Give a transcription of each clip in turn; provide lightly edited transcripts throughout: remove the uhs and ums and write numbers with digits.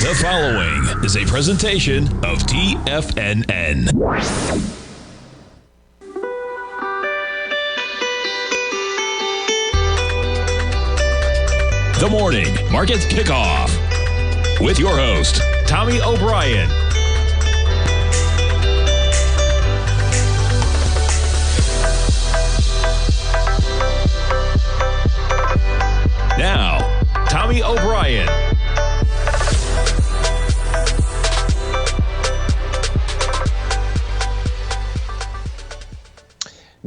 The following is a presentation of TFNN. The Morning Market Kickoff with your host, Tommy O'Brien. Now, Tommy O'Brien.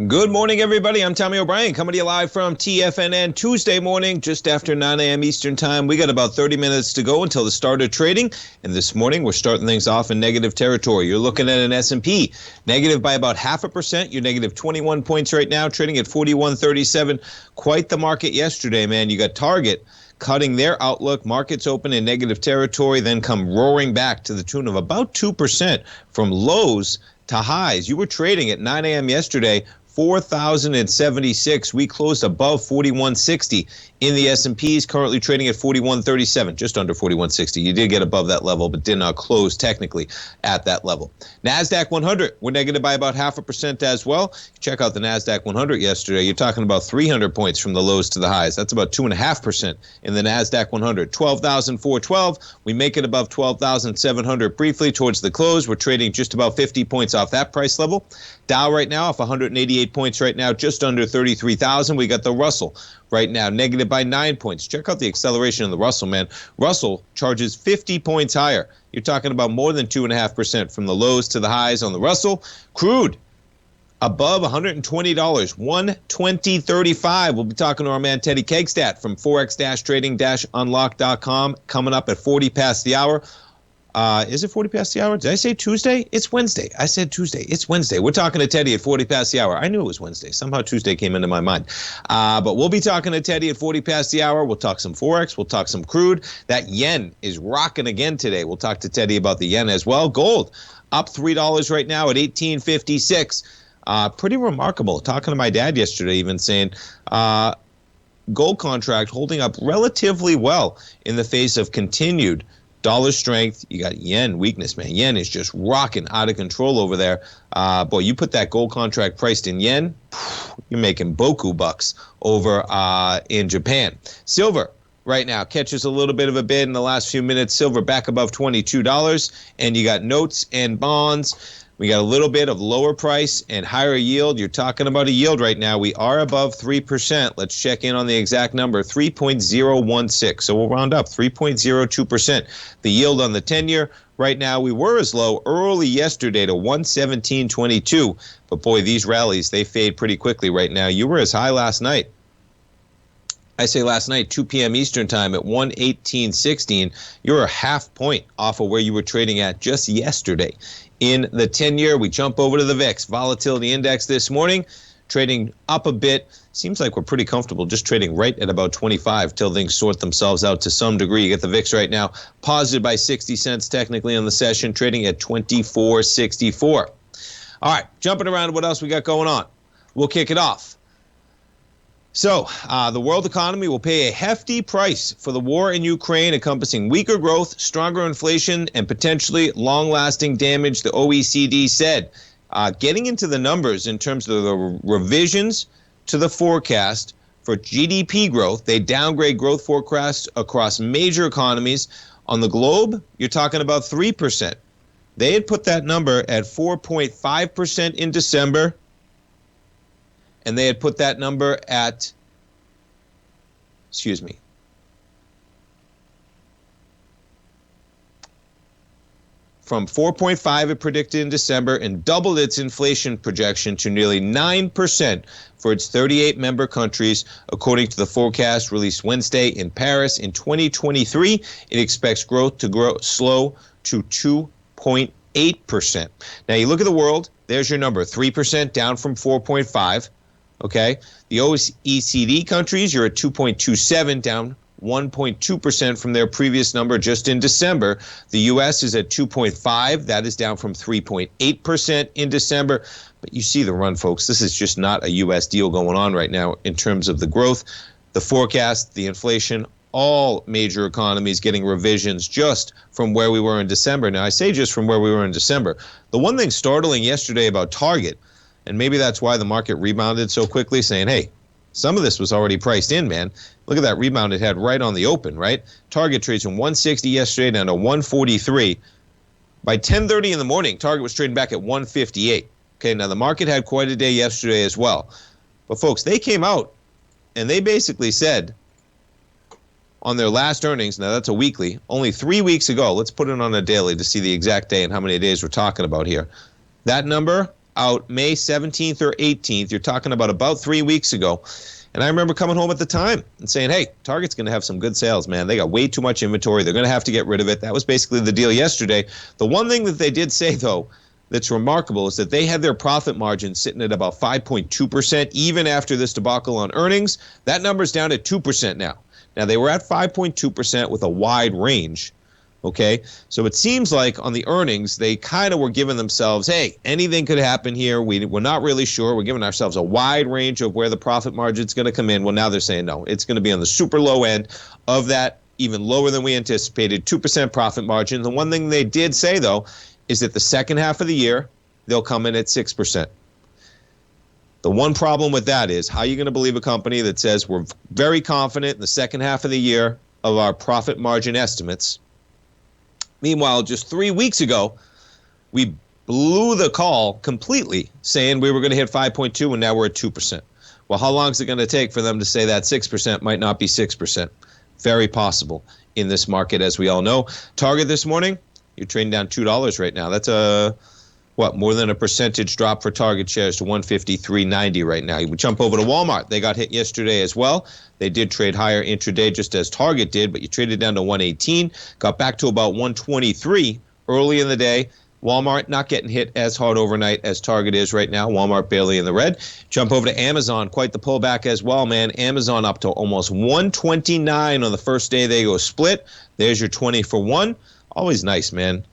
Good morning, everybody. I'm Tommy O'Brien coming to you live from TFNN Tuesday morning, just after 9 a.m. Eastern Time. We got about 30 minutes to go until the start of trading. And this morning, we're starting things off in negative territory. You're looking at an S&P negative by about 0.5%. You're negative 21 points right now, trading at 41.37. Quite the market yesterday, man. You got Target cutting their outlook. Markets open in negative territory, then come roaring back to the tune of about 2% from lows to highs. You were trading at 9 a.m. yesterday, 4,076. We closed above 4160 in the S&Ps, currently trading at 4137, just under 4160. You did get above that level, but did not close technically at that level. NASDAQ 100, we're negative by about 0.5% as well. Check out the NASDAQ 100 yesterday. You're talking about 300 points from the lows to the highs. That's about 2.5% in the NASDAQ 100. 12,412. We make it above 12,700 briefly towards the close. We're trading just about 50 points off that price level. Dow right now off 188 points right now, just under 33,000. We got the Russell right now negative by 9 points. Check out the acceleration in the Russell, man. Russell charges 50 points higher. You're talking about more than 2.5% from the lows to the highs on the Russell. Crude above $120, 120.35. We'll be talking to our man Teddy Kegstad from forex-trading-unlock.com coming up at 40 past the hour. Is it 40 past the hour? Did I say Tuesday? It's Wednesday. I said Tuesday. It's Wednesday. We're talking to Teddy at 40 past the hour. I knew it was Wednesday. Somehow Tuesday came into my mind. But we'll be talking to Teddy at 40 past the hour. We'll talk some Forex. We'll talk some crude. That yen is rocking again today. We'll talk to Teddy about the yen as well. Gold up $3 right now at 18.56. Pretty remarkable. Talking to my dad yesterday, even saying gold contract holding up relatively well in the face of continued dollar strength. You got yen weakness, man. Yen is just rocking out of control over there. Boy, you put that gold contract priced in yen, you're making boku bucks over in Japan. Silver right now catches a little bit of a bid in the last few minutes. Silver back above $22. And you got notes and bonds. We got a little bit of lower price and higher yield. You're talking about a yield right now. We are above 3%. Let's check in on the exact number, 3.016. So we'll round up, 3.02%. The yield on the 10-year right now, we were as low early yesterday to 117.22. But boy, these rallies, they fade pretty quickly right now. You were as high last night. I say last night, 2 p.m. Eastern time at 118.16. You're a half point off of where you were trading at just yesterday. In the 10-year, we jump over to the VIX Volatility Index this morning, trading up a bit. Seems like we're pretty comfortable just trading right at about 25 till things sort themselves out to some degree. You get the VIX right now positive by 60 cents technically on the session, trading at 24.64. All right, jumping around, what else we got going on? We'll kick it off. So, the world economy will pay a hefty price for the war in Ukraine, encompassing weaker growth, stronger inflation, and potentially long-lasting damage, the OECD said. Getting into the numbers in terms of the revisions to the forecast for GDP growth, they downgrade growth forecasts across major economies. On the globe, you're talking about 3%. They had put that number at 4.5% in December. And they had put that number at, from 4.5 it predicted in December and doubled its inflation projection to nearly 9% for its 38 member countries, according to the forecast released Wednesday in Paris. In 2023, it expects growth to slow to 2.8%. Now you look at the world, there's your number, 3% down from 4.5. Okay, the OECD countries, you're at 2.27, down 1.2% from their previous number just in December. The U.S. is at 2.5. That is down from 3.8% in December. But you see the run, folks. This is just not a U.S. deal going on right now in terms of the growth, the forecast, the inflation, all major economies getting revisions just from where we were in December. Now, I say just from where we were in December. The one thing startling yesterday about Target, and maybe that's why the market rebounded so quickly, saying, hey, some of this was already priced in, man. Look at that rebound it had right on the open, right? Target trades from 160 yesterday down to 143. By 10:30 in the morning, Target was trading back at 158. Okay, now the market had quite a day yesterday as well. But folks, they came out and they basically said on their last earnings, now that's a weekly, only 3 weeks ago, let's put it on a daily to see the exact day and how many days we're talking about here. That number out May 17th or 18th, you're talking about 3 weeks ago. And I remember coming home at the time and saying, hey, Target's going to have some good sales, man. They got way too much inventory. They're going to have to get rid of it. That was basically the deal yesterday. The one thing that they did say, though, that's remarkable is that they had their profit margin sitting at about 5.2% even after this debacle on earnings. That number's down at 2% now. Now, they were at 5.2% with a wide range. Okay, so it seems like on the earnings, they kind of were giving themselves, hey, anything could happen here. We're not really sure. We're giving ourselves a wide range of where the profit margin's going to come in. Well, now they're saying, no, it's going to be on the super low end of that, even lower than we anticipated, 2% profit margin. The one thing they did say, though, is that the second half of the year, they'll come in at 6%. The one problem with that is how are you going to believe a company that says we're very confident in the second half of the year of our profit margin estimates? Meanwhile, just 3 weeks ago, we blew the call completely, saying we were going to hit 5.2, and now we're at 2%. Well, how long is it going to take for them to say that 6% might not be 6%? Very possible in this market, as we all know. Target this morning, you're trading down $2 right now. That's more than a percentage drop for Target shares to 153.90 right now. You would jump over to Walmart. They got hit yesterday as well. They did trade higher intraday just as Target did, but you traded down to 118, got back to about 123 early in the day. Walmart not getting hit as hard overnight as Target is right now. Walmart barely in the red. Jump over to Amazon, quite the pullback as well, man. Amazon up to almost 129 on the first day they go split. There's your 20 for 1. Always nice, man.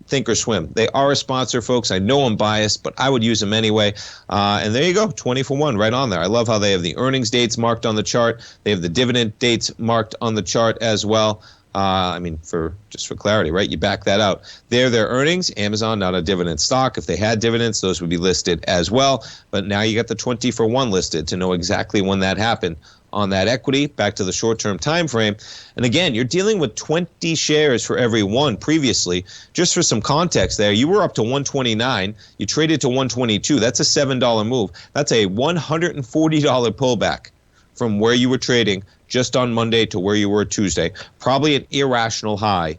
Thinkorswim. They are a sponsor, folks. I know I'm biased, but I would use them anyway. And there you go, 20 for 1 right on there. I love how they have the earnings dates marked on the chart. They have the dividend dates marked on the chart as well. For clarity, right? You back that out. Their earnings. Amazon, not a dividend stock. If they had dividends, those would be listed as well. But now you got the 20 for 1 listed to know exactly when that happened on that equity, back to the short-term time frame. And again, you're dealing with 20 shares for every one previously. Just for some context there, you were up to 129. You traded to 122. That's a $7 move. That's a $140 pullback from where you were trading just on Monday to where you were Tuesday. Probably an irrational high,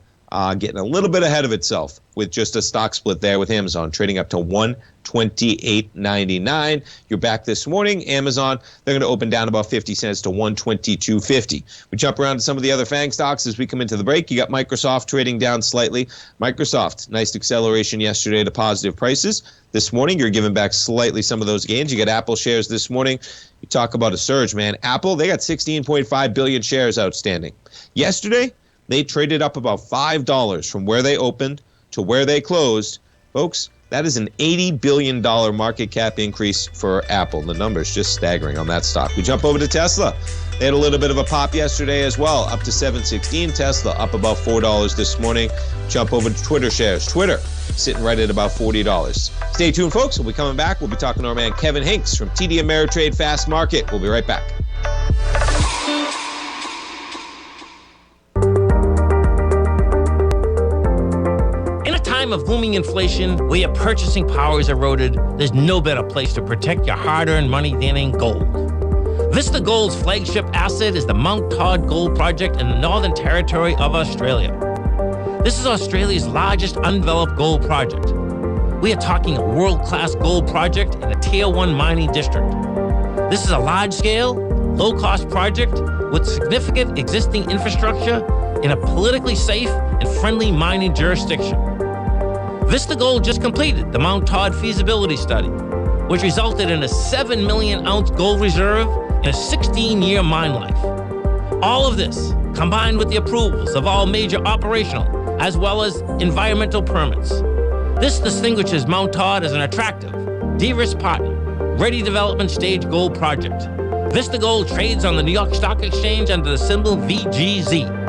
getting a little bit ahead of itself with just a stock split there with Amazon, trading up to $128.99. You're back this morning. Amazon, they're going to open down about 50 cents to $122.50. We jump around to some of the other FANG stocks as we come into the break. You got Microsoft trading down slightly. Microsoft, nice acceleration yesterday to positive prices. This morning, you're giving back slightly some of those gains. You got Apple shares this morning. You talk about a surge, man. Apple, they got 16.5 billion shares outstanding. Yesterday, they traded up about $5 from where they opened to where they closed. Folks, that is an $80 billion market cap increase for Apple. The number is just staggering on that stock. We jump over to Tesla. They had a little bit of a pop yesterday as well, up to $7.16. Tesla up about $4 this morning. Jump over to Twitter shares. Twitter sitting right at about $40. Stay tuned, folks. We'll be coming back. We'll be talking to our man Kevin Hincks from TD Ameritrade Fast Market. We'll be right back. Of booming inflation, where your purchasing power is eroded, there's no better place to protect your hard-earned money than in gold. Vista Gold's flagship asset is the Mount Todd Gold Project in the Northern Territory of Australia. This is Australia's largest undeveloped gold project. We are talking a world-class gold project in a Tier 1 mining district. This is a large-scale, low-cost project with significant existing infrastructure in a politically safe and friendly mining jurisdiction. Vista Gold just completed the Mount Todd feasibility study, which resulted in a 7 million ounce gold reserve and a 16-year mine life. All of this, combined with the approvals of all major operational as well as environmental permits. This distinguishes Mount Todd as an attractive, de-risk partner, ready development stage gold project. Vista Gold trades on the New York Stock Exchange under the symbol VGZ.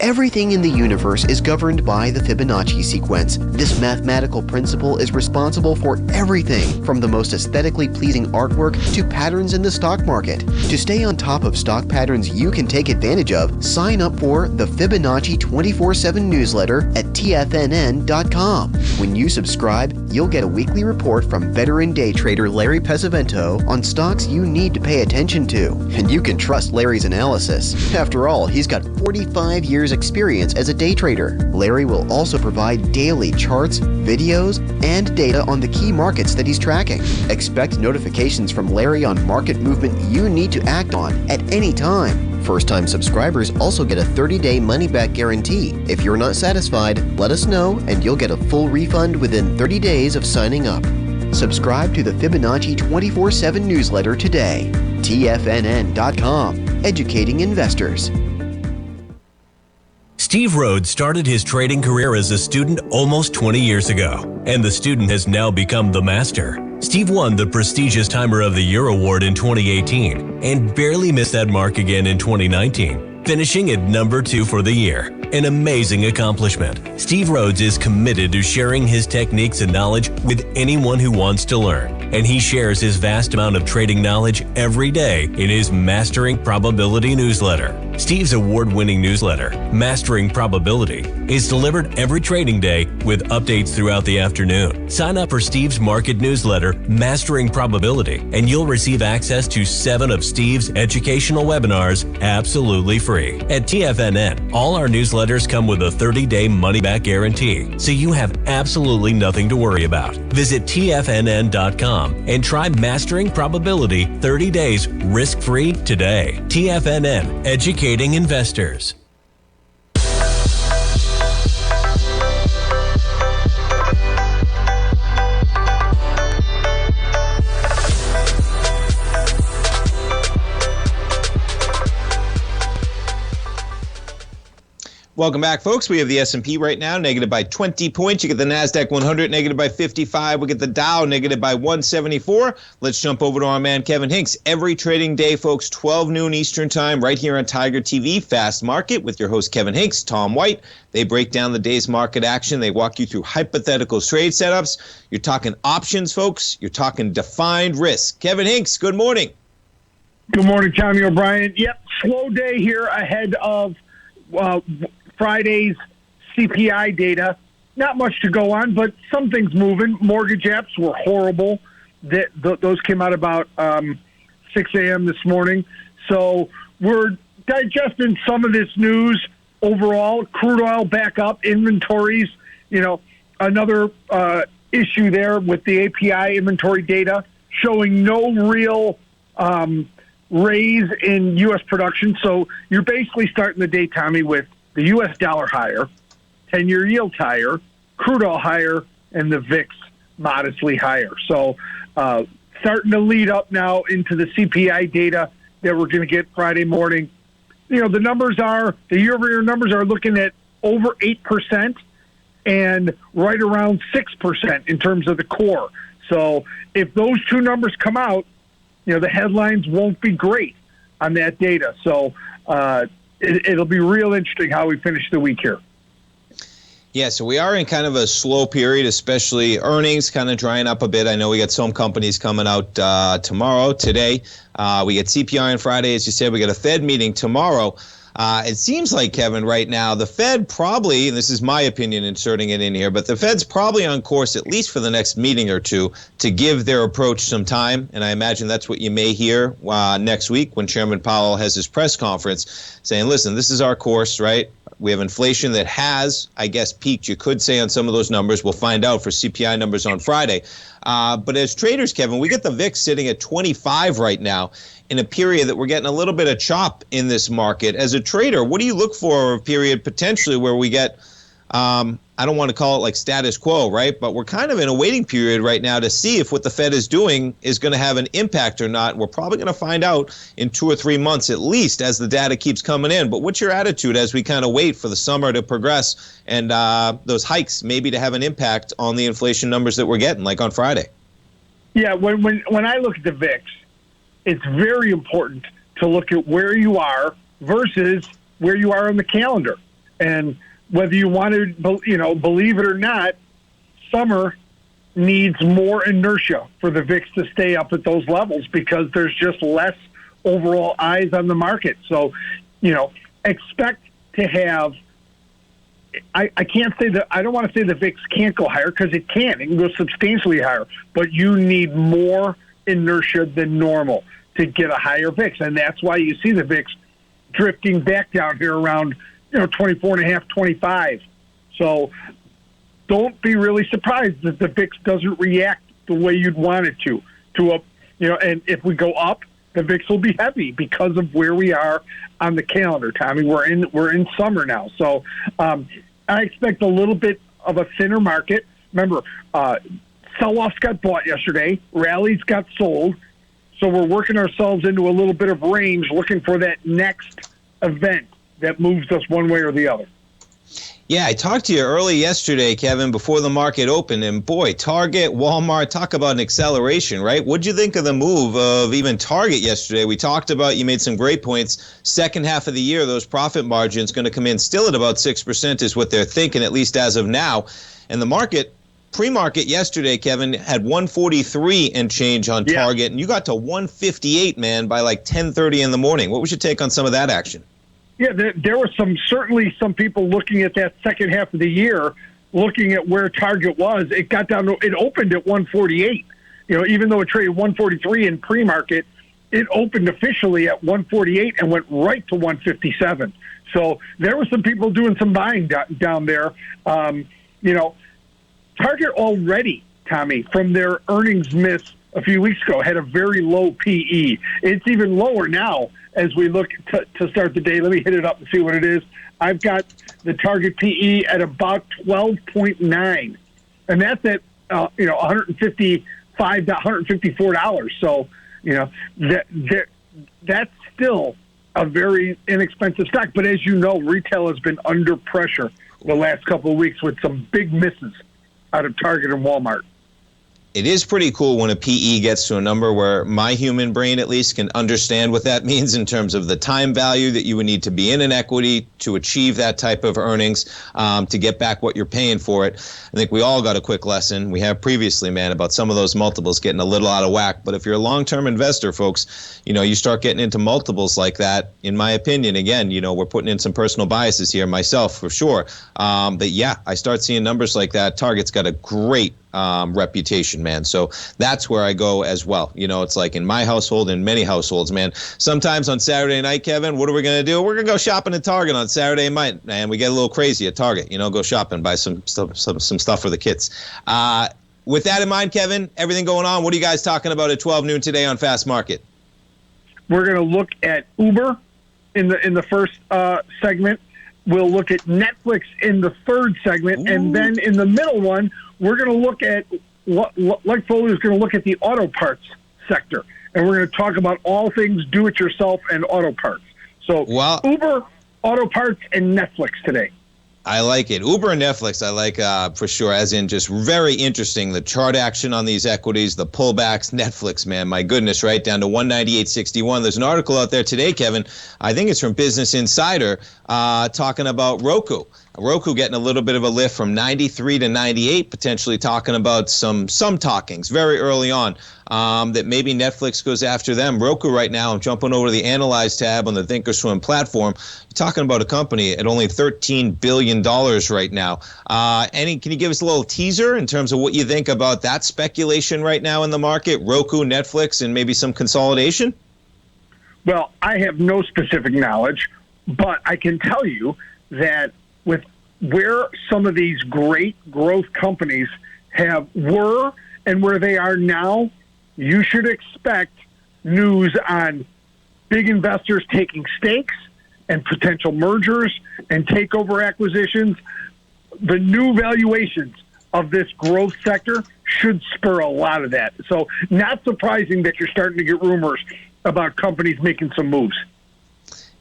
Everything in the universe is governed by the Fibonacci sequence. This mathematical principle is responsible for everything from the most aesthetically pleasing artwork to patterns in the stock market. To stay on top of stock patterns you can take advantage of, sign up for the Fibonacci 24/7 newsletter at TFNN.com. When you subscribe, you'll get a weekly report from veteran day trader Larry Pesavento on stocks you need to pay attention to. And you can trust Larry's analysis. After all, he's got 45 years experience as a day trader. Larry will also provide daily charts, videos, and data on the key markets that he's tracking. Expect notifications from Larry on market movement you need to act on at any time. First-time subscribers also get a 30-day money-back guarantee. If you're not satisfied, let us know and you'll get a full refund within 30 days of signing up. Subscribe to the Fibonacci 24/7 newsletter today. TFNN.com, educating investors. Steve Rhodes started his trading career as a student almost 20 years ago, and the student has now become the master. Steve won the prestigious Timer of the Year award in 2018 and barely missed that mark again in 2019, finishing at number 2 for the year. An amazing accomplishment. Steve Rhodes is committed to sharing his techniques and knowledge with anyone who wants to learn, and he shares his vast amount of trading knowledge every day in his Mastering Probability newsletter. Steve's award-winning newsletter, Mastering Probability, is delivered every trading day with updates throughout the afternoon. Sign up for Steve's market newsletter, Mastering Probability, and you'll receive access to 7 of Steve's educational webinars absolutely free. At TFNN, all our newsletters come with a 30-day money-back guarantee, so you have absolutely nothing to worry about. Visit TFNN.com and try Mastering Probability 30 days risk-free today. TFNN, educating investors. Welcome back, folks. We have the S&P right now, negative by 20 points. You get the NASDAQ 100, negative by 55. We get the Dow, negative by 174. Let's jump over to our man, Kevin Hincks. Every trading day, folks, 12 noon Eastern time, right here on Tiger TV, Fast Market, with your host, Kevin Hincks, Tom White. They break down the day's market action. They walk you through hypothetical trade setups. You're talking options, folks. You're talking defined risk. Kevin Hincks, good morning. Good morning, Tommy O'Brien. Yep, slow day here ahead of Friday's CPI data. Not much to go on, but some things moving. Mortgage apps were horrible. Those came out about 6 a.m. this morning. So we're digesting some of this news overall. Crude oil back up, inventories, another issue there with the API inventory data showing no real raise in U.S. production. So you're basically starting the day, Tommy, with the U.S. dollar higher, 10-year yield higher, crude oil higher, and the VIX modestly higher. So starting to lead up now into the CPI data that we're going to get Friday morning. The year-over-year numbers are looking at over 8% and right around 6% in terms of the core. So if those two numbers come out, the headlines won't be great on that data. So it'll be real interesting how we finish the week here. Yeah, so we are in kind of a slow period, especially earnings kind of drying up a bit. I know we got some companies coming out today. We get CPI on Friday, as you said. We got a Fed meeting tomorrow. It seems like, Kevin, right now, the Fed probably, and this is my opinion inserting it in here, but the Fed's probably on course, at least for the next meeting or two, to give their approach some time. And I imagine that's what you may hear next week when Chairman Powell has his press conference saying, listen, this is our course, right? We have inflation that has, I guess, peaked, you could say, on some of those numbers. We'll find out for CPI numbers on Friday. But as traders, Kevin, we get the VIX sitting at 25 right now in a period that we're getting a little bit of chop in this market. As a trader, what do you look for a period potentially where we get I don't want to call it like status quo, right? But we're kind of in a waiting period right now to see if what the Fed is doing is going to have an impact or not. We're probably going to find out in 2 or 3 months at least as the data keeps coming in. But what's your attitude as we kind of wait for the summer to progress and those hikes maybe to have an impact on the inflation numbers that we're getting, like on Friday? Yeah, when I look at the VIX, it's very important to look at where you are versus where you are on the calendar. And whether you want to, believe it or not, summer needs more inertia for the VIX to stay up at those levels because there's just less overall eyes on the market. So, expect to have. I can't say that. I don't want to say the VIX can't go higher because it can. It can go substantially higher, but you need more inertia than normal to get a higher VIX, and that's why you see the VIX drifting back down here around 24.5, 25. So don't be really surprised that the VIX doesn't react the way you'd want it to and if we go up, the VIX will be heavy because of where we are on the calendar, Tommy. We're in summer now. So I expect a little bit of a thinner market. Remember, sell-offs got bought yesterday. Rallies got sold. So we're working ourselves into a little bit of range looking for that next event that moves us one way or the other. Yeah, I talked to you early yesterday, Kevin, before the market opened, and boy, Target, Walmart, talk about an acceleration, right? What'd you think of the move of even Target yesterday? We talked about, you made some great points, second half of the year, those profit margins going to come in still at about 6% is what they're thinking, at least as of now. And the market, pre-market yesterday, Kevin, had 143 and change on Target, and you got to 158, man, by like 10:30 in the morning. What was your take on some of that action? Yeah, there were certainly some people looking at that second half of the year, looking at where Target was. It got down to, it opened at 148. Even though it traded 143 in pre-market, it opened officially at 148 and went right to 157. So there were some people doing some buying down there. Target already, Tommy, from their earnings miss a few weeks ago, had a very low PE. It's even lower now as we look to start the day. Let me hit it up and see what it is. I've got the Target PE at about 12.9, and that's at $155 to $154. So that's still a very inexpensive stock. But as you know, retail has been under pressure the last couple of weeks with some big misses out of Target and Walmart. It is pretty cool when a PE gets to a number where my human brain at least can understand what that means in terms of the time value that you would need to be in an equity to achieve that type of earnings, to get back what you're paying for it. I think we all got a quick lesson. We have previously, man, about some of those multiples getting a little out of whack. But if you're a long-term investor, folks, you start getting into multiples like that, in my opinion, again, we're putting in some personal biases here, myself for sure. But yeah, I start seeing numbers like that. Target's got a great reputation, man. So that's where I go as well. It's like in my household, in many households, man. Sometimes on Saturday night, Kevin, what are we going to do? We're going to go shopping at Target on Saturday night, and we get a little crazy at Target. Go shopping, buy some stuff for the kids. With that in mind, Kevin, everything going on, what are you guys talking about at 12 noon today on Fast Market? We're going to look at Uber in the first segment. We'll look at Netflix in the third segment, and then in the middle one, we're going to look at like Foley is going to look at the auto parts sector, and we're going to talk about all things do-it-yourself and auto parts. So Uber, auto parts, and Netflix today. I like it. Uber and Netflix, I like for sure, as in just very interesting. The chart action on these equities, the pullbacks, Netflix, man, my goodness, right down to 198.61. There's an article out there today, Kevin, I think it's from Business Insider, talking about Roku. Roku getting a little bit of a lift from 93 to 98, potentially talking about some talkings very early on, that maybe Netflix goes after them. Roku right now, I'm jumping over to the Analyze tab on the Thinkorswim platform. You're talking about a company at only $13 billion right now. Can you give us a little teaser in terms of what you think about that speculation right now in the market, Roku, Netflix, and maybe some consolidation? Well, I have no specific knowledge, but I can tell you that with where some of these great growth companies were and where they are now, you should expect news on big investors taking stakes and potential mergers and takeover acquisitions. the new valuations of this growth sector should spur a lot of that. So not surprising that you're starting to get rumors about companies making some moves.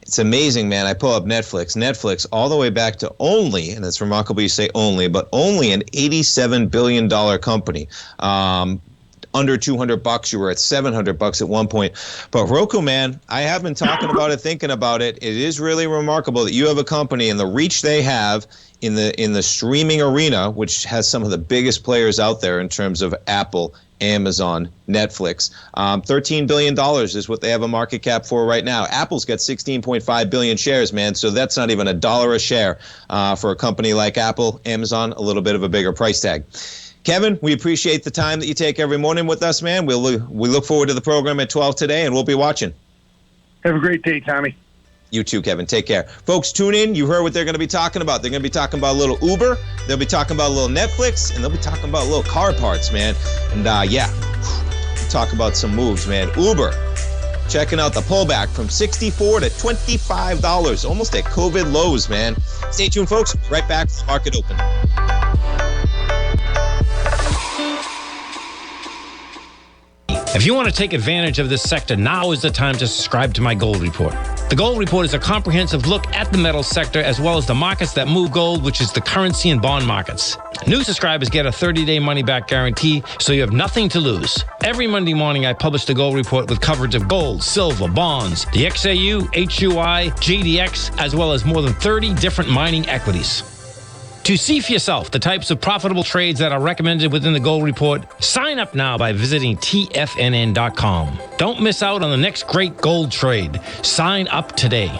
It's amazing, man. I pull up Netflix. Netflix, all the way back to only, and it's remarkable you say only, but only an $87 billion company. Under $200, you were at $700 at one point. But Roku, man, I have been talking about it, thinking about it. It is really remarkable that you have a company and the reach they have in the streaming arena, which has some of the biggest players out there in terms of Apple, Amazon, Netflix. $13 billion is what they have a market cap for right now. Apple's got 16.5 billion shares, man, so that's not even $1 a share for a company like Apple. Amazon, a little bit of a bigger price tag. Kevin, we appreciate the time that you take every morning with us, man. We look forward to the program at 12 today, and we'll be watching. Have a great day, Tommy. You too, Kevin. Take care. Folks, tune in. You heard what they're going to be talking about. They're going to be talking about a little Uber. They'll be talking about a little Netflix, and they'll be talking about a little car parts, man. And, talk about some moves, man. Uber, checking out the pullback from $64 to $25, almost at COVID lows, man. Stay tuned, folks. Right back to the market open. If you want to take advantage of this sector, now is the time to subscribe to my Gold Report. The Gold Report is a comprehensive look at the metal sector as well as the markets that move gold, which is the currency and bond markets. New subscribers get a 30-day money-back guarantee, so you have nothing to lose. Every Monday morning, I publish the Gold Report with coverage of gold, silver, bonds, the XAU, HUI, GDX, as well as more than 30 different mining equities. To see for yourself the types of profitable trades that are recommended within the Gold Report, sign up now by visiting TFNN.com. Don't miss out on the next great gold trade. Sign up today.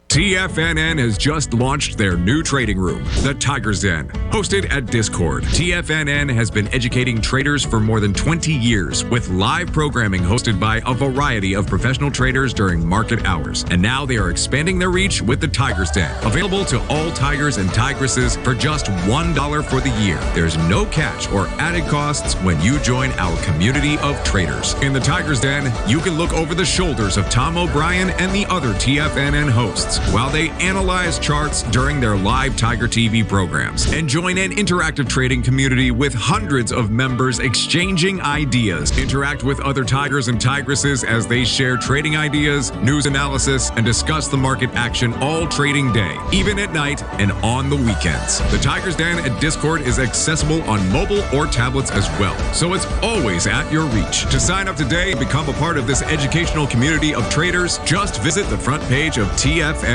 TFNN has just launched their new trading room, the Tiger's Den. Hosted at Discord, TFNN has been educating traders for more than 20 years with live programming hosted by a variety of professional traders during market hours. And now they are expanding their reach with the Tiger's Den, available to all tigers and tigresses for just $1 for the year. There's no catch or added costs when you join our community of traders. In the Tiger's Den, you can look over the shoulders of Tom O'Brien and the other TFNN hosts while they analyze charts during their live Tiger TV programs, and join an interactive trading community with hundreds of members exchanging ideas. Interact with other tigers and tigresses as they share trading ideas, news analysis, and discuss the market action all trading day, even at night and on the weekends. The Tiger's Den at Discord is accessible on mobile or tablets as well, so it's always at your reach. To sign up today and become a part of this educational community of traders, just visit the front page of TFNN.com.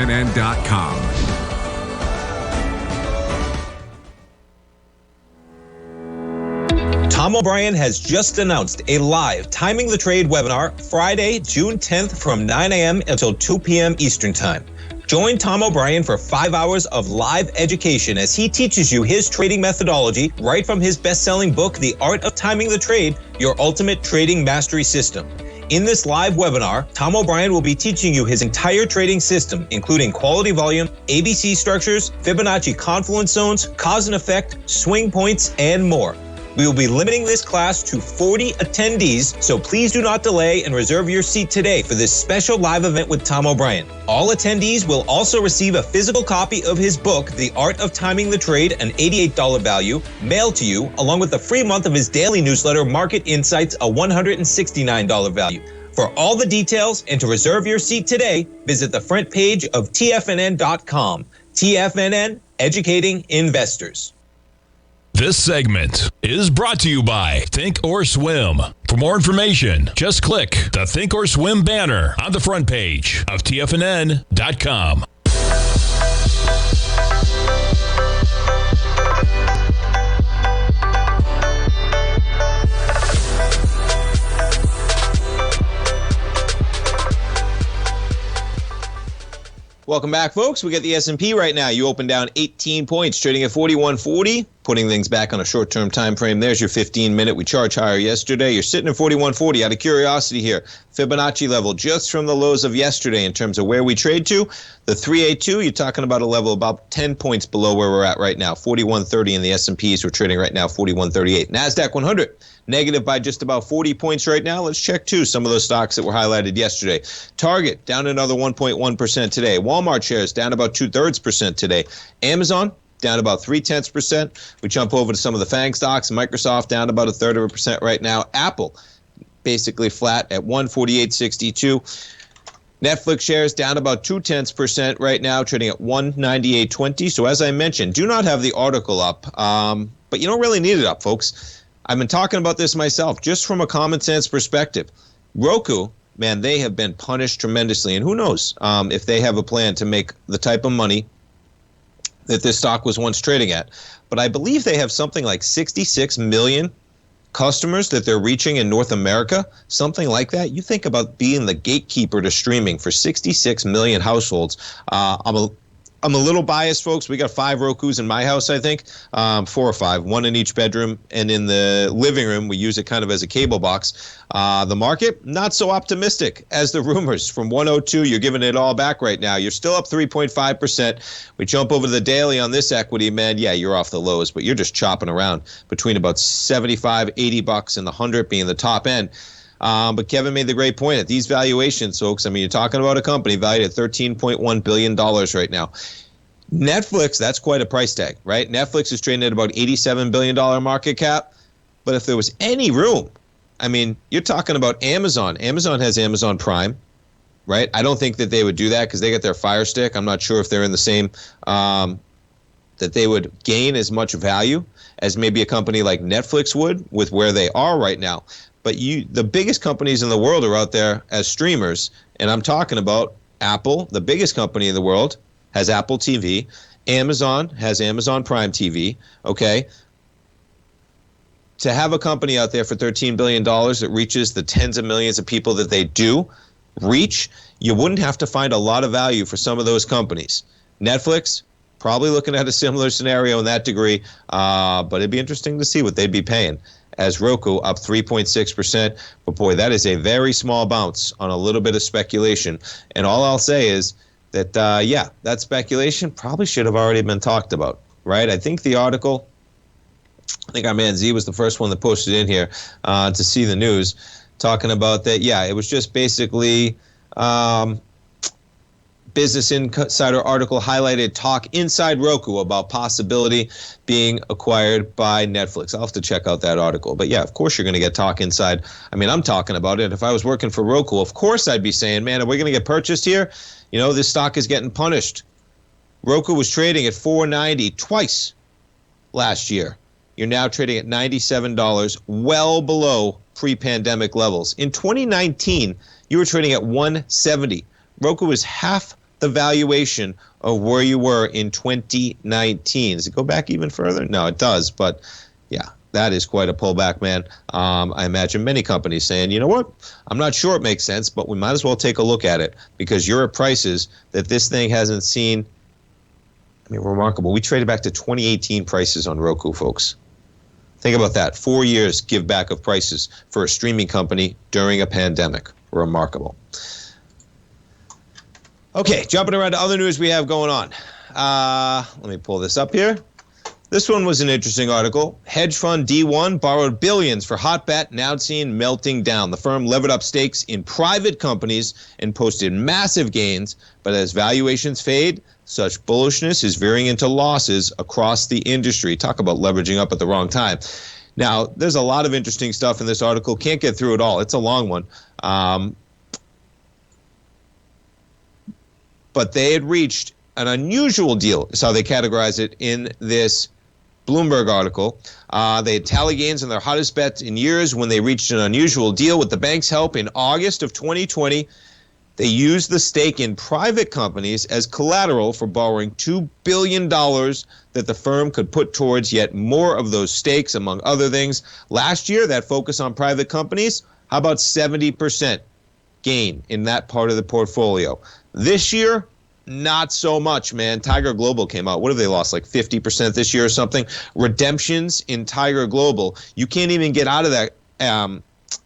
Tom O'Brien has just announced a live Timing the Trade webinar Friday, June 10th from 9 a.m. until 2 p.m. Eastern Time. Join Tom O'Brien for 5 hours of live education as he teaches you his trading methodology right from his best-selling book, The Art of Timing the Trade, Your Ultimate Trading Mastery System. In this live webinar, Tom O'Brien will be teaching you his entire trading system, including quality volume, ABC structures, Fibonacci confluence zones, cause and effect, swing points, and more. We will be limiting this class to 40 attendees, so please do not delay and reserve your seat today for this special live event with Tom O'Brien. All attendees will also receive a physical copy of his book, The Art of Timing the Trade, an $88 value, mailed to you, along with a free month of his daily newsletter, Market Insights, a $169 value. For all the details and to reserve your seat today, visit the front page of TFNN.com. TFNN, educating investors. This segment is brought to you by Thinkorswim. For more information, just click the Thinkorswim banner on the front page of TFNN.com. Welcome back, folks. We got the S&P right now. You open down 18 points, trading at 4140. putting things back on a short-term time frame. There's your 15-minute. We charge higher yesterday. You're sitting at 41.40. Out of curiosity here, Fibonacci level just from the lows of yesterday in terms of where we trade to. The 382, you're talking about a level about 10 points below where we're at right now. 41.30 in the S&Ps. We're trading right now 41.38. NASDAQ 100, negative by just about 40 points right now. Let's check, too, some of those stocks that were highlighted yesterday. Target, down another 1.1% today. Walmart shares, down about 2/3% today. Amazon, down about 0.3%. We jump over to some of the FANG stocks. Microsoft, down about 1/3% right now. Apple, basically flat at 148.62. Netflix shares down about 0.2% right now, trading at 198.20. So as I mentioned, do not have the article up, but you don't really need it up, folks. I've been talking about this myself, just from a common sense perspective. Roku, man, they have been punished tremendously, and who knows if they have a plan to make the type of money that this stock was once trading at. But I believe they have something like 66 million customers that they're reaching in North America, something like that. You think about being the gatekeeper to streaming for 66 million households. I'm a little biased, folks. We got 5 Rokus in my house, I think, 4 or 5, one in each bedroom, and in the living room, we use it kind of as a cable box. The market, not so optimistic as the rumors. From 102, you're giving it all back right now. You're still up 3.5%. We jump over to the daily on this equity, man. Yeah, you're off the lows, but you're just chopping around between about 75, 80 bucks and the 100 being the top end. But Kevin made the great point. At these valuations, folks, I mean, you're talking about a company valued at $13.1 billion right now. Netflix, that's quite a price tag, right? Netflix is trading at about $87 billion market cap. But if there was any room, I mean, you're talking about Amazon. Amazon has Amazon Prime, right? I don't think that they would do that because they got their Fire Stick. I'm not sure if they're in the same, that they would gain as much value as maybe a company like Netflix would with where they are right now. But the biggest companies in the world are out there as streamers, and I'm talking about Apple, the biggest company in the world, has Apple TV. Amazon has Amazon Prime TV, okay? To have a company out there for $13 billion that reaches the tens of millions of people that they do reach, you wouldn't have to find a lot of value for some of those companies. Netflix, probably looking at a similar scenario in that degree, but it'd be interesting to see what they'd be paying. As Roku up 3.6%. But boy, that is a very small bounce on a little bit of speculation. And all I'll say is that, that speculation probably should have already been talked about, right? I think the article, I think our man Z was the first one that posted in here to see the news, talking about that, it was just basically Business Insider article highlighted talk inside Roku about possibility being acquired by Netflix. I'll have to check out that article. But yeah, of course you're going to get talk inside. I mean, I'm talking about it. If I was working for Roku, of course I'd be saying, man, are we going to get purchased here? You know, this stock is getting punished. Roku was trading at $4.90 twice last year. You're now trading at $97, well below pre-pandemic levels. In 2019, you were trading at $170. Roku is half the valuation of where you were in 2019. Does it go back even further? No, it does. But yeah, that is quite a pullback, man. I imagine many companies saying, you know what? I'm not sure it makes sense, but we might as well take a look at it because you're at prices that this thing hasn't seen. I mean, remarkable. We traded back to 2018 prices on Roku, folks. Think about that. 4 years give back of prices for a streaming company during a pandemic. Remarkable. Okay, jumping around to other news we have going on. Let me pull this up here. This one was an interesting article. Hedge fund D1 borrowed billions for hot bet, now seen melting down. The firm levered up stakes in private companies and posted massive gains, but as valuations fade, such bullishness is veering into losses across the industry. Talk about leveraging up at the wrong time. Now, there's a lot of interesting stuff in this article. Can't get through it all. It's a long one. But they had reached an unusual deal, is how they categorize it in this Bloomberg article. They had tally gains on their hottest bets in years when they reached an unusual deal with the bank's help in August of 2020. They used the stake in private companies as collateral for borrowing $2 billion that the firm could put towards yet more of those stakes, among other things. Last year, that focus on private companies, how about 70% gain in that part of the portfolio? This year, not so much, man. Tiger Global came out. What have they lost? Like 50% this year or something? Redemptions in Tiger Global. You can't even get out of that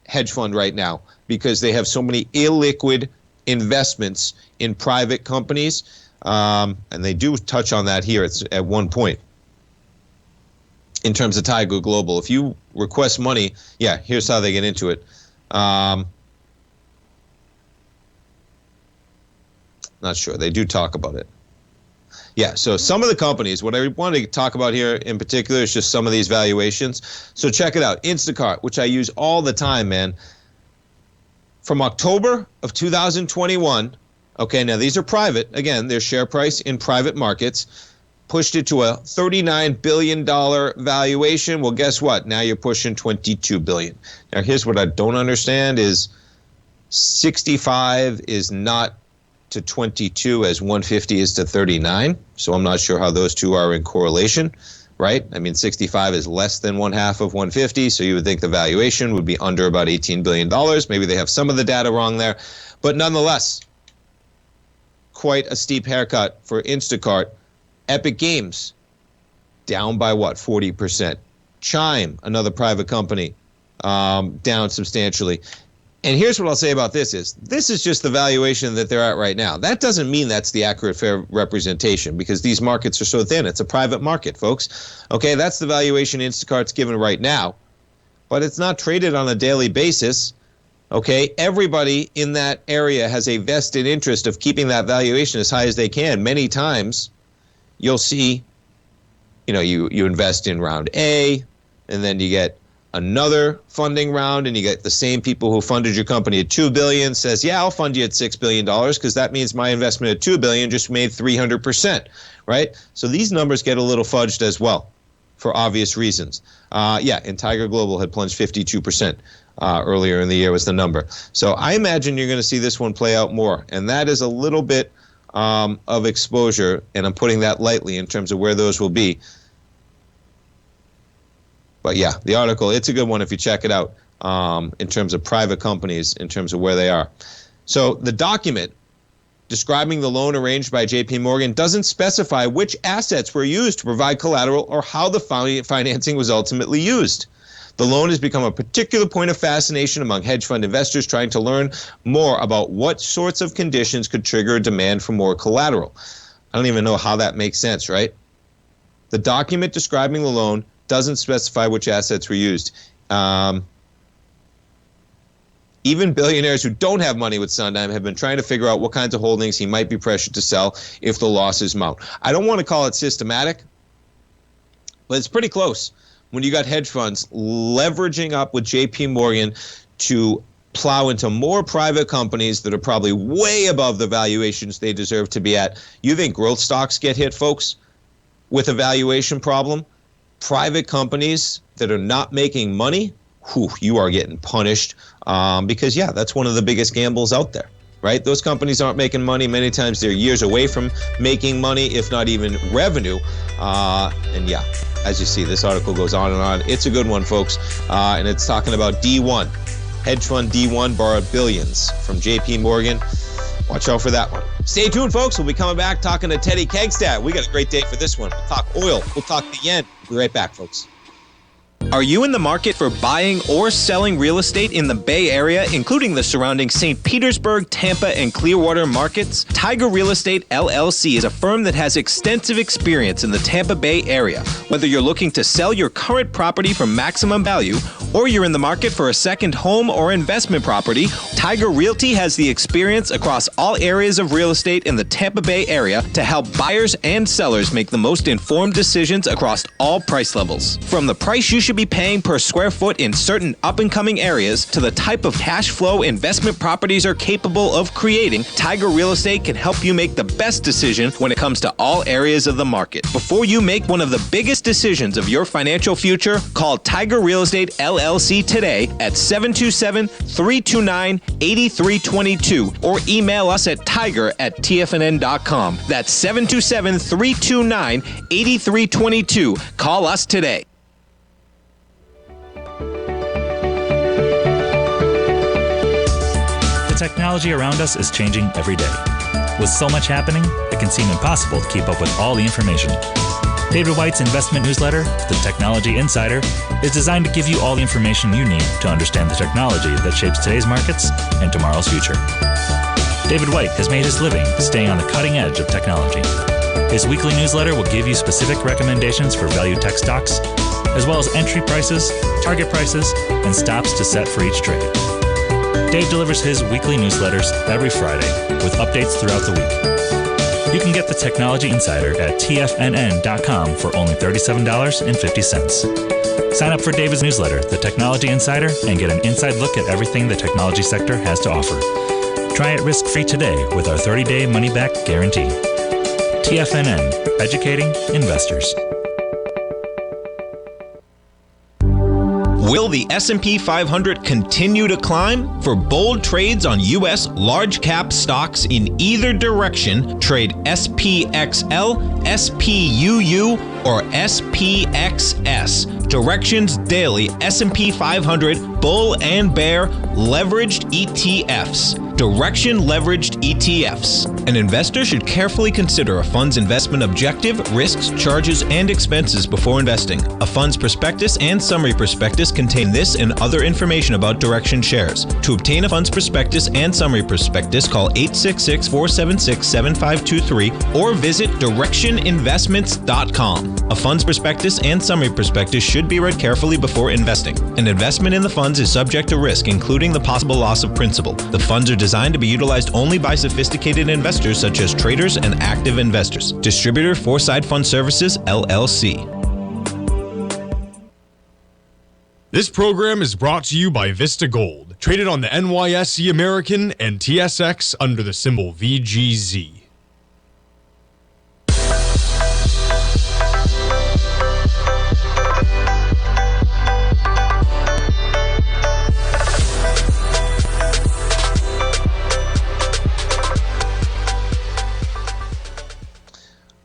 hedge fund right now because they have so many illiquid investments in private companies. And they do touch on that here at one point in terms of Tiger Global. If you request money, yeah, here's how they get into it. Not sure. They do talk about it. Yeah, so some of the companies, what I want to talk about here in particular is just some of these valuations. So check it out. Instacart, which I use all the time, man. From October of 2021, okay, now these are private. Again, their share price in private markets pushed it to a $39 billion valuation. Well, guess what? Now you're pushing $22 billion. Now, here's what I don't understand is 65 is not to 22 as 150 is to 39. So I'm not sure how those two are in correlation, right? I mean, 65 is less than 1/2 of 150. So you would think the valuation would be under about $18 billion. Maybe they have some of the data wrong there. But nonetheless, quite a steep haircut for Instacart. Epic Games, down by what, 40%. Chime, another private company, down substantially. And here's what I'll say about this is just the valuation that they're at right now. That doesn't mean that's the accurate, fair representation because these markets are so thin. It's a private market, folks. Okay, that's the valuation Instacart's given right now. But it's not traded on a daily basis. Okay, everybody in that area has a vested interest of keeping that valuation as high as they can. Many times you'll see, you invest in round A, and then you get another funding round, and you get the same people who funded your company at $2 billion says, yeah, I'll fund you at $6 billion because that means my investment at $2 billion just made 300%, right? So these numbers get a little fudged as well for obvious reasons. And Tiger Global had plunged 52% earlier in the year was the number. So I imagine you're going to see this one play out more, and that is a little bit of exposure, and I'm putting that lightly in terms of where those will be. But yeah, the article, it's a good one if you check it out in terms of private companies, in terms of where they are. So the document describing the loan arranged by J.P. Morgan doesn't specify which assets were used to provide collateral or how the financing was ultimately used. The loan has become a particular point of fascination among hedge fund investors trying to learn more about what sorts of conditions could trigger a demand for more collateral. I don't even know how that makes sense, right? The document describing the loan doesn't specify which assets were used. Even billionaires who don't have money with Sundime have been trying to figure out what kinds of holdings he might be pressured to sell if the losses mount. I don't want to call it systematic, but it's pretty close. When you got hedge funds leveraging up with J.P. Morgan to plow into more private companies that are probably way above the valuations they deserve to be at. You think growth stocks get hit, folks, with a valuation problem? Private companies that are not making money, you are getting punished because, yeah, that's one of the biggest gambles out there, right? Those companies aren't making money. Many times they're years away from making money, if not even revenue. And, yeah, as you see, this article goes on and on. It's a good one, folks, and it's talking about D1. Hedge fund D1 borrowed billions from J.P. Morgan. Watch out for that one. Stay tuned, folks. We'll be coming back talking to Teddy Kegstad. We got a great day for this one. We'll talk oil. We'll talk the yen. We'll be right back, folks. Are you in the market for buying or selling real estate in the Bay Area, including the surrounding St. Petersburg, Tampa, and Clearwater markets? Tiger Real Estate LLC is a firm that has extensive experience in the Tampa Bay area. Whether you're looking to sell your current property for maximum value, or you're in the market for a second home or investment property, Tiger Realty has the experience across all areas of real estate in the Tampa Bay area to help buyers and sellers make the most informed decisions across all price levels. From the price you should be paying per square foot in certain up-and-coming areas to the type of cash flow investment properties are capable of creating, Tiger Real Estate can help you make the best decision when it comes to all areas of the market. Before you make one of the biggest decisions of your financial future, call Tiger Real Estate LLC today at 727-329-8322 or email us at tiger@tfnn.com. That's 727-329-8322. Call us today. The technology around us is changing every day. With so much happening, it can seem impossible to keep up with all the information. David White's investment newsletter, The Technology Insider, is designed to give you all the information you need to understand the technology that shapes today's markets and tomorrow's future. David White has made his living staying on the cutting edge of technology. His weekly newsletter will give you specific recommendations for value tech stocks, as well as entry prices, target prices, and stops to set for each trade. Dave delivers his weekly newsletters every Friday with updates throughout the week. You can get the Technology Insider at TFNN.com for only $37.50. Sign up for David's newsletter, The Technology Insider, and get an inside look at everything the technology sector has to offer. Try it risk-free today with our 30-day money-back guarantee. TFNN, educating investors. Will the S&P 500 continue to climb? For bold trades on U.S. large-cap stocks in either direction, trade SPXL, SPUU, or SPXS. Directions Daily S&P 500 Bull and Bear Leveraged ETFs. Direction Leveraged ETFs. An investor should carefully consider a fund's investment objective, risks, charges, and expenses before investing. A fund's prospectus and summary prospectus contain this and other information about Direction shares. To obtain a fund's prospectus and summary prospectus, call 866-476-7523 or visit directioninvestments.com. A fund's prospectus and summary prospectus should be read carefully before investing. An investment in the funds is subject to risk, including the possible loss of principal. The funds are designed to be utilized only by sophisticated investors such as traders and active investors. Distributor Foreside Fund Services, LLC. This program is brought to you by Vista Gold, traded on the NYSE American and TSX under the symbol VGZ.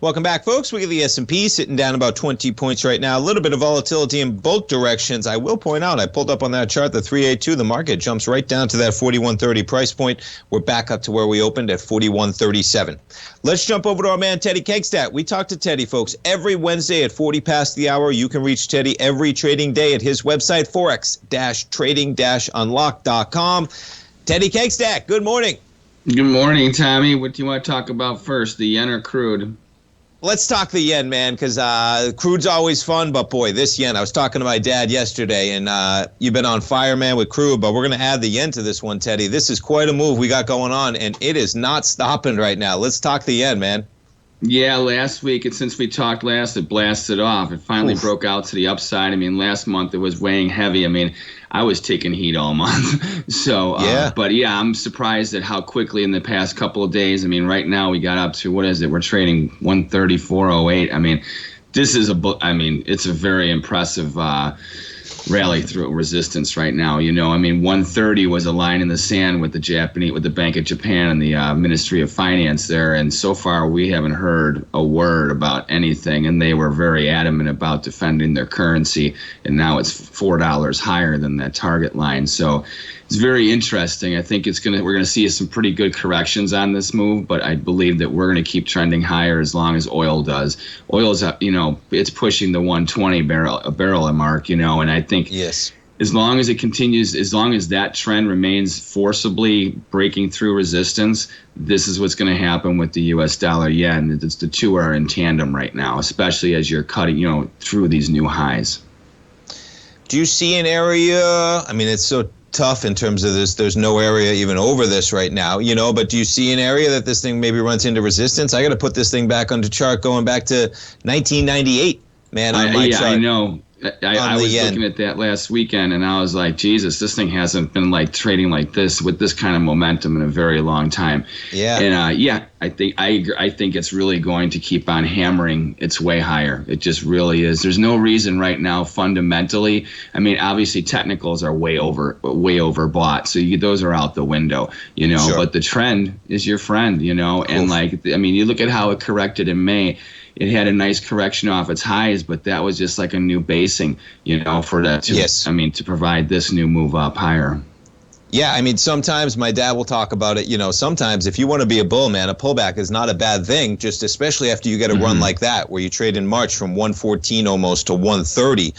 Welcome back, folks. We get the S&P sitting down about 20 points right now. A little bit of volatility in both directions. I will point out, I pulled up on that chart, the 382. The market jumps right down to that 41.30 price point. We're back up to where we opened at 41.37. Let's jump over to our man, Teddy Kegstad. We talk to Teddy, folks, every Wednesday at 40 past the hour. You can reach Teddy every trading day at his website, forex-trading-unlock.com. Teddy Kegstad, good morning. Good morning, Tommy. What do you want to talk about first, the yen or crude? Let's talk the yen, man, because crude's always fun, but boy, this yen, I was talking to my dad yesterday, and you've been on fire, man, with crude, but we're going to add the yen to this one, Teddy. This is quite a move we got going on, and it is not stopping right now. Let's talk the yen, man. Yeah, last week, and since we talked last, it blasted off. It finally broke out to the upside. I mean, last month it was weighing heavy. I mean, I was taking heat all month. So, but yeah, I'm surprised at how quickly in the past couple of days. I mean, right now we got up to, what is it? We're trading 134.08. I mean, it's a very impressive rally through resistance right now. You know, I mean, 130 was a line in the sand with the Bank of Japan and the Ministry of Finance there, and so far we haven't heard a word about anything, and they were very adamant about defending their currency, and now it's $4 higher than that target line. So it's very interesting. I think we're gonna see some pretty good corrections on this move, but I believe that we're gonna keep trending higher as long as oil does. Oil's up, it's pushing the 120 barrel mark, and I think as long as it continues, as long as that trend remains forcibly breaking through resistance, this is what's going to happen with the U.S. dollar yen. The two are in tandem right now, especially as you're cutting, through these new highs. Do you see an area? I mean, it's so tough in terms of this. There's no area even over this right now, but do you see an area that this thing maybe runs into resistance? I got to put this thing back on the chart going back to 1998, man, on my chart. I know. I was looking at that last weekend, and I was like, Jesus, this thing hasn't been trading like this with this kind of momentum in a very long time. Yeah. And I think it's really going to keep on hammering its way higher. It just really is. There's no reason right now fundamentally. I mean, obviously technicals are way overbought, so those are out the window, Sure. But the trend is your friend, and you look at how it corrected in May. It had a nice correction off its highs, but that was just like a new basing, for that to, to provide this new move up higher. Yeah, I mean, sometimes my dad will talk about it. Sometimes if you want to be a bull, man, a pullback is not a bad thing, just especially after you get a run like that, where you trade in March from 114 almost to 130.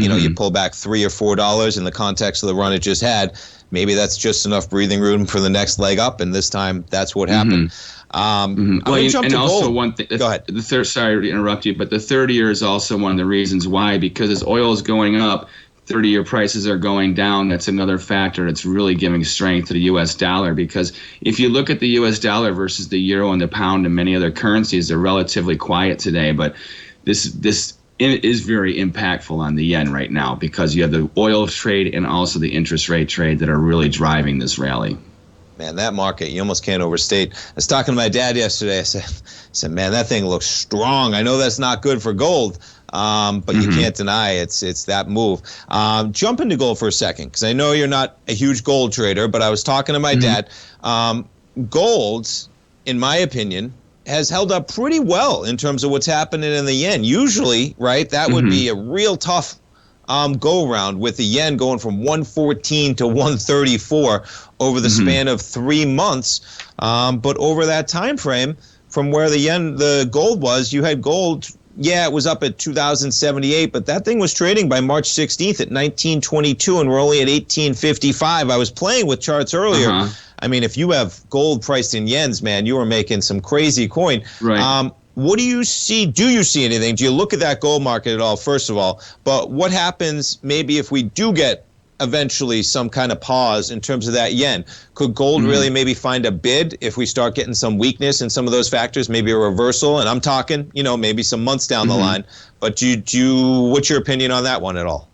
You pull back $3 or $4 in the context of the run it just had. Maybe that's just enough breathing room for the next leg up, and this time that's what happened. And also gold. one thing. Go ahead. Sorry to interrupt you, but the 30-year is also one of the reasons why, because as oil is going up, 30-year prices are going down. That's another factor that's really giving strength to the U.S. dollar, because if you look at the U.S. dollar versus the euro and the pound and many other currencies, they're relatively quiet today. But this is very impactful on the yen right now, because you have the oil trade and also the interest rate trade that are really driving this rally. Man, that market, you almost can't overstate. I was talking to my dad yesterday. I said, man, that thing looks strong. I know that's not good for gold, but you can't deny it's that move. Jump into gold for a second, because I know you're not a huge gold trader, but I was talking to my dad. Gold, in my opinion, has held up pretty well in terms of what's happening in the yen. Usually, right, that would be a real tough go around, with the yen going from 114 to 134 over the span of 3 months. But over that time frame, from where the gold was, you had gold. Yeah, it was up at 2,078, but that thing was trading by March 16th at 1922, and we're only at 1855. I was playing with charts earlier. I mean, if you have gold priced in yens, man, you are making some crazy coin. Right. What do you see? Do you see anything? Do you look at that gold market at all, first of all? But what happens maybe if we do get eventually some kind of pause in terms of that yen? Could gold really maybe find a bid if we start getting some weakness in some of those factors, maybe a reversal? And I'm talking, maybe some months down the line. But what's your opinion on that one at all?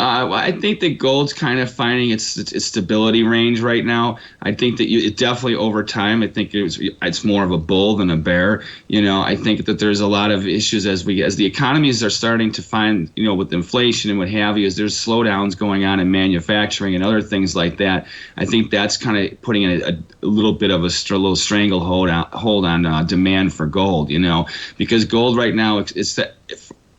I think that gold's kind of finding its stability range right now. I think that it definitely over time, I think it's more of a bull than a bear. I think that there's a lot of issues as the economies are starting to find, with inflation and what have you, as there's slowdowns going on in manufacturing and other things like that. I think that's kind of putting a little bit of a little stranglehold on demand for gold, because gold right now, it's that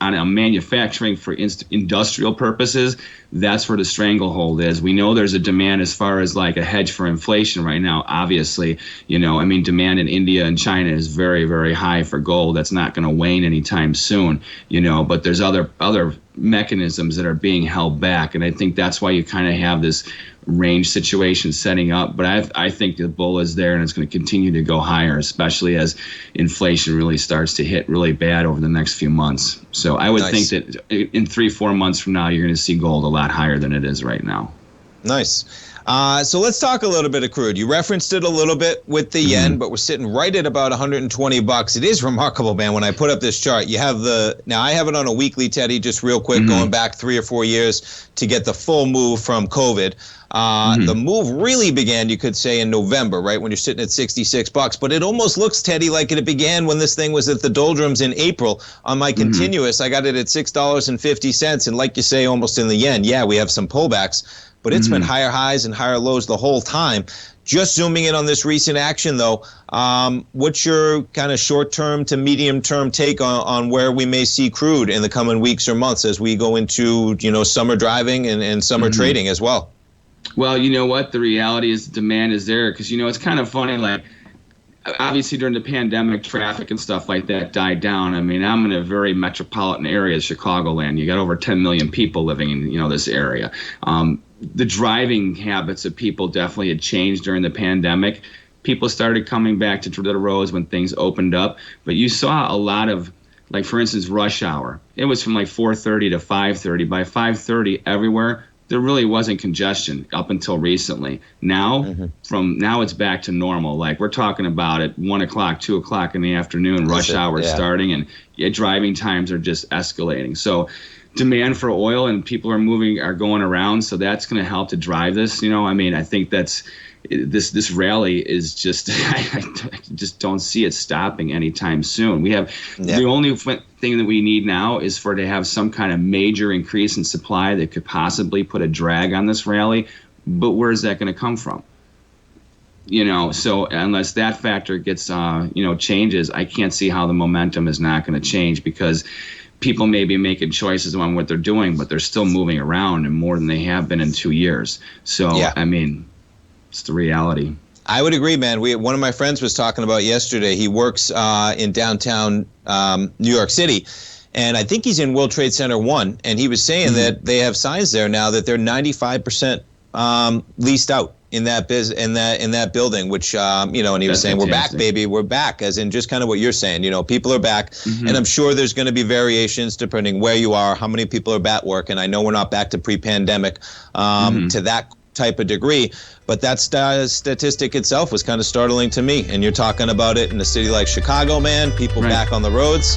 on a manufacturing for industrial purposes, that's where the stranglehold is. We know there's a demand as far as like a hedge for inflation right now. Obviously, demand in India and China is very, very high for gold. That's not going to wane anytime soon, but there's other mechanisms that are being held back. And I think that's why you kind of have this range situation setting up. But I think the bull is there, and it's going to continue to go higher, especially as inflation really starts to hit really bad over the next few months. So I would think that in 3-4 months from now, you're going to see gold a lot higher than it is right now. Nice. So let's talk a little bit of crude. You referenced it a little bit with the yen, but we're sitting right at about $120. It is remarkable, man. When I put up this chart, you have now I have it on a weekly, Teddy, just real quick, going back 3 or 4 years to get the full move from COVID. The move really began, you could say, in November, right, when you're sitting at $66. But it almost looks, Teddy, like it began when this thing was at the doldrums in April. On my continuous, I got it at $6.50. And like you say, almost in the yen, yeah, we have some pullbacks. But it's been higher highs and higher lows the whole time. Just zooming in on this recent action, though, what's your kind of short-term to medium-term take on where we may see crude in the coming weeks or months as we go into, summer driving and summer trading as well? Well, you know what? The reality is the demand is there, because, it's kind of funny, like, obviously during the pandemic, traffic and stuff like that died down. I mean, I'm in a very metropolitan area, Chicagoland. You got over 10 million people living in, this area. The driving habits of people definitely had changed during the pandemic. People started coming back to the roads when things opened up. But you saw a lot of, like, for instance, rush hour. It was from like 4:30 to 5:30. By 5:30 everywhere, there really wasn't congestion up until recently. Now, now it's back to normal. Like, we're talking about at 1 o'clock, 2 o'clock in the afternoon, rush hour starting, and driving times are just escalating. So demand for oil and people are going around, so that's going to help to drive this. I think that's this rally is just I just don't see it stopping anytime soon. We have the only thing that we need now is for it to have some kind of major increase in supply that could possibly put a drag on this rally. But where is that going to come from? So unless that factor gets changes, I can't see how the momentum is not going to change, because people may be making choices on what they're doing, but they're still moving around and more than they have been in 2 years. So, I mean, it's the reality. I would agree, man. One of my friends was talking about yesterday. He works in downtown New York City, and I think he's in World Trade Center 1, and he was saying that they have signs there now that they're 95% leased out in that in that building, which and he was saying, we're back, baby, we're back, as in just kind of what you're saying. People are back, and I'm sure there's going to be variations depending where you are, how many people are at work, and I know we're not back to pre-pandemic to that type of degree, but that statistic itself was kind of startling to me. And you're talking about it in a city like Chicago, man, people back on the roads.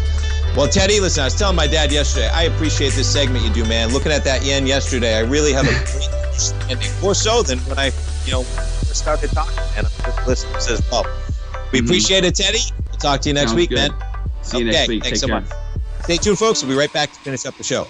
Well, Teddy, listen, I was telling my dad yesterday, I appreciate this segment you do, man. Looking at that yen yesterday, I really have a great understanding, more so than when I, first started talking, and I'm with listeners as well. We appreciate it, Teddy. We'll talk to you next week, man. See you next week. Thanks Take so care. much. Stay tuned, folks. We'll be right back to finish up the show.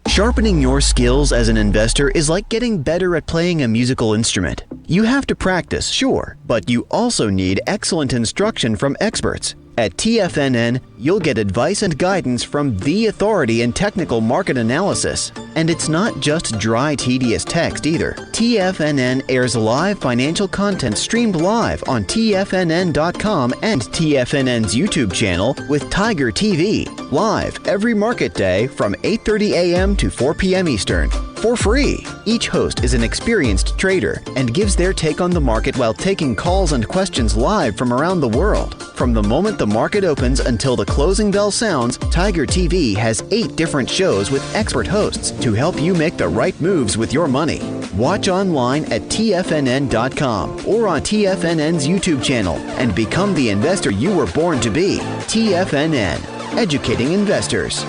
Sharpening your skills as an investor is like getting better at playing a musical instrument. You have to practice, sure, but you also need excellent instruction from experts. At TFNN, you'll get advice and guidance from the authority in technical market analysis. And it's not just dry, tedious text either. TFNN airs live financial content streamed live on TFNN.com and TFNN's YouTube channel with Tiger TV, live every market day from 8:30 a.m. to 4 p.m. Eastern. For free. Each host is an experienced trader and gives their take on the market while taking calls and questions live from around the world. From the moment the market opens until the closing bell sounds, Tiger TV has 8 different shows with expert hosts to help you make the right moves with your money. Watch online at TFNN.com or on TFNN's YouTube channel and become the investor you were born to be. TFNN, educating investors.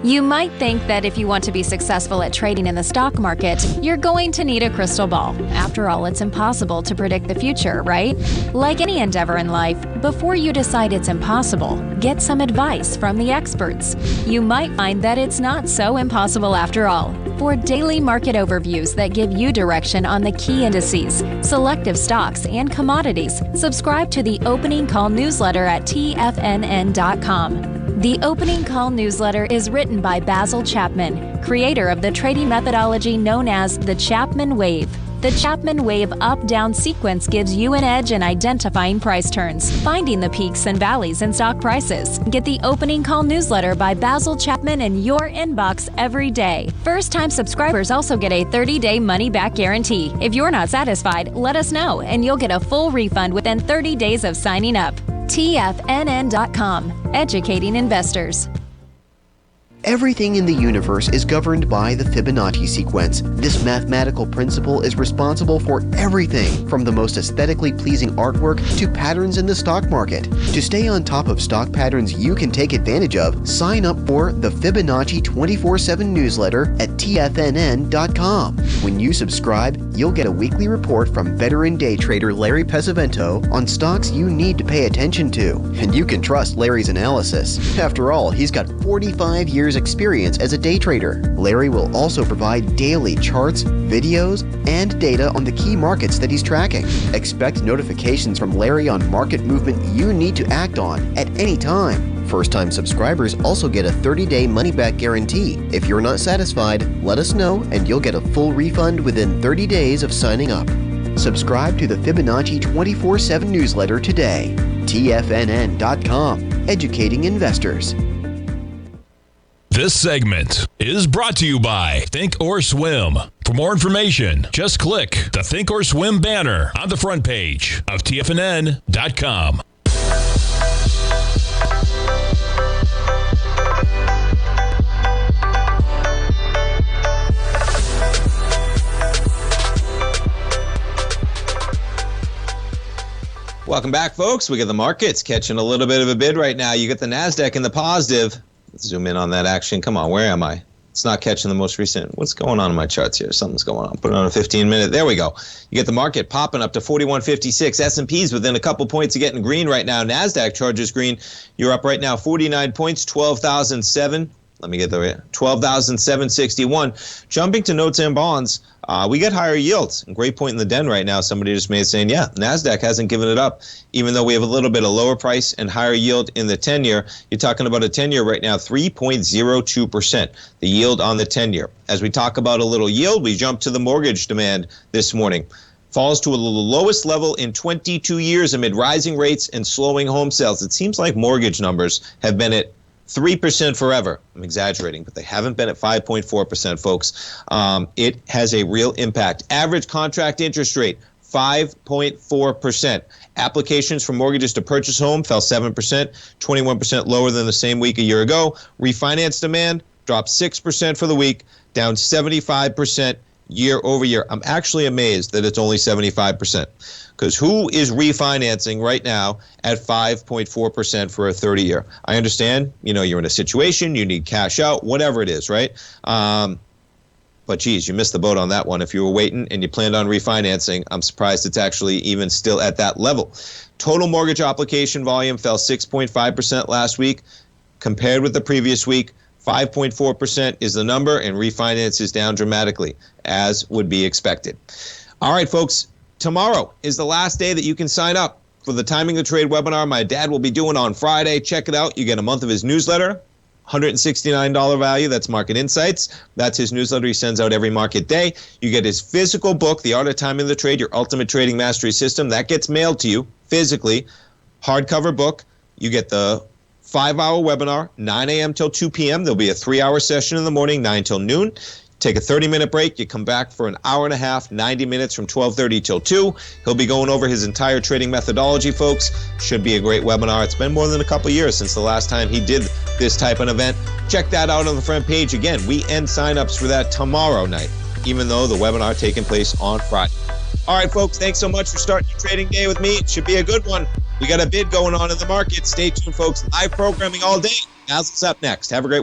You might think that if you want to be successful at trading in the stock market, you're going to need a crystal ball. After all, it's impossible to predict the future, right? Like any endeavor in life, before you decide it's impossible, get some advice from the experts. You might find that it's not so impossible after all. For daily market overviews that give you direction on the key indices, selective stocks, and commodities, subscribe to the Opening Call newsletter at TFNN.com. The Opening Call newsletter is written by Basil Chapman, creator of the trading methodology known as the Chapman Wave. The Chapman Wave up-down sequence gives you an edge in identifying price turns, finding the peaks and valleys in stock prices. Get the Opening Call newsletter by Basil Chapman in your inbox every day. First-time subscribers also get a 30-day money-back guarantee. If you're not satisfied, let us know, and you'll get a full refund within 30 days of signing up. TFNN.com, educating investors. Everything in the universe is governed by the Fibonacci sequence. This mathematical principle is responsible for everything from the most aesthetically pleasing artwork to patterns in the stock market. To stay on top of stock patterns you can take advantage of, sign up for the Fibonacci 24/7 newsletter at TFNN.com. When you subscribe, you'll get a weekly report from veteran day trader Larry Pesavento on stocks you need to pay attention to. And you can trust Larry's analysis. After all, he's got 45 years experience as a day trader. Larry will also provide daily charts, videos, and data on the key markets that he's tracking. Expect notifications from Larry on market movement you need to act on at any time. First-time subscribers also get a 30-day money-back guarantee. If you're not satisfied, let us know and you'll get a full refund within 30 days of signing up. Subscribe to the Fibonacci 24/7 newsletter today. TFNN.com, educating investors. This segment is brought to you by Thinkorswim. For more information, just click the Thinkorswim banner on the front page of TFNN.com. Welcome back, folks. We got the markets catching a little bit of a bid right now. You got the NASDAQ in the positive. Let's zoom in on that action. Come on, where am I? It's not catching the most recent. What's going on in my charts here? Something's going on. Put it on a 15-minute. There we go. You get the market popping up to 41.56. S&P's within a couple points of getting green right now. NASDAQ charges green. You're up right now 49 points, 12,007. Let me get the 12,761. Jumping to notes and bonds, we get higher yields. Great point in the den right now. Somebody just made saying, yeah, NASDAQ hasn't given it up, even though we have a little bit of lower price and higher yield in the 10-year. You're talking about a 10-year right now, 3.02%, the yield on the 10-year. As we talk about a little yield, we jump to the mortgage demand this morning. Falls to the lowest level in 22 years amid rising rates and slowing home sales. It seems like mortgage numbers have been at 3% forever. I'm exaggerating, but they haven't been at 5.4%, folks. It has a real impact. Average contract interest rate, 5.4%. Applications for mortgages to purchase home fell 7%, 21% lower than the same week a year ago. Refinance demand dropped 6% for the week, down 75% year over year. I'm actually amazed that it's only 75%. Because who is refinancing right now at 5.4% for a 30-year? I understand, you're in a situation, you need cash out, whatever it is, right? But geez, you missed the boat on that one. If you were waiting and you planned on refinancing, I'm surprised it's actually even still at that level. Total mortgage application volume fell 6.5% last week compared with the previous week. 5.4% is the number, and refinance is down dramatically, as would be expected. All right, folks. Tomorrow is the last day that you can sign up for the Timing the Trade webinar my dad will be doing on Friday. Check it out. You get a month of his newsletter, $169 value. That's Market Insights. That's his newsletter he sends out every market day. You get his physical book, The Art of Timing the Trade, Your Ultimate Trading Mastery System. That gets mailed to you physically. Hardcover book. You get the 5-hour webinar, 9 a.m. till 2 p.m. There'll be a 3-hour session in the morning, 9 till noon. Take a 30-minute break. You come back for an hour and a half, 90 minutes from 12:30 till 2. He'll be going over his entire trading methodology, folks. Should be a great webinar. It's been more than a couple years since the last time he did this type of event. Check that out on the front page. Again, we end signups for that tomorrow night, even though the webinar taking place on Friday. All right, folks, thanks so much for starting your trading day with me. It should be a good one. We got a bid going on in the market. Stay tuned, folks. Live programming all day. Basil's up next. Have a great